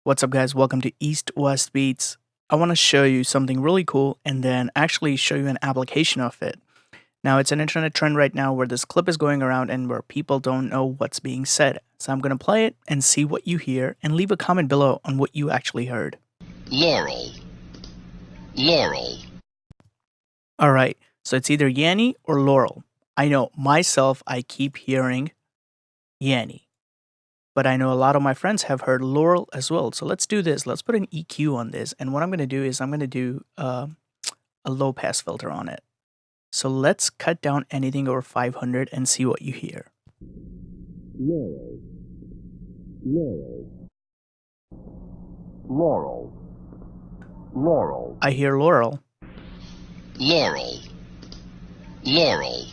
What's up, guys? Welcome to East West Beats. I want to show you something really cool and then actually show you an application of it. Now, it's an internet trend right now where this clip is going around and where people don't know what's being said. So I'm going to play it and see what you hear and leave a comment below on what you actually heard. Laurel. Laurel. All right, so it's either Yanny or Laurel. I know myself, I keep hearing Yanny. But I know a lot of my friends have heard Laurel as well. So let's do this. Let's put an EQ on this. And what I'm going to do is I'm going to do a low pass filter on it. So let's cut down anything over 500 and see what you hear. Laurel. Laurel. Laurel. Laurel. I hear Laurel. Laurel. Laurel.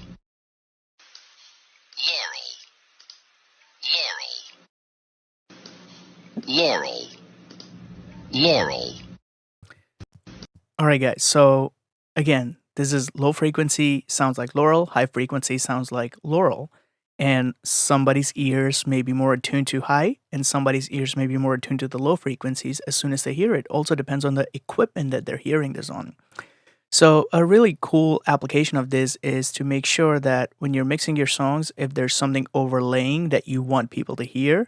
Laurel. Laurel. All right, guys. So again, this is low frequency, sounds like Laurel. High frequency sounds like Laurel. And somebody's ears may be more attuned to high, and somebody's ears may be more attuned to the low frequencies as soon as they hear it. Also depends on the equipment that they're hearing this on. So a really cool application of this is to make sure that when you're mixing your songs, if there's something overlaying that you want people to hear,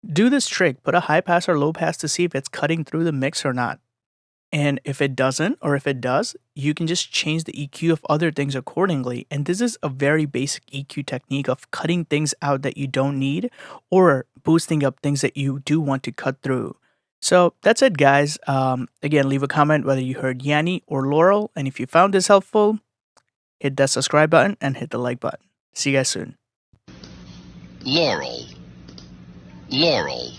do this trick. Put a high pass or low pass to see if it's cutting through the mix or not. And if it doesn't, or if it does, you can just change the EQ of other things accordingly. And this is a very basic EQ technique of cutting things out that you don't need or boosting up things that you do want to cut through. So that's it, guys. Again, leave a comment whether you heard Yanny or Laurel. And if you found this helpful, hit that subscribe button and hit the like button. See you guys soon. Laurel. Laurel.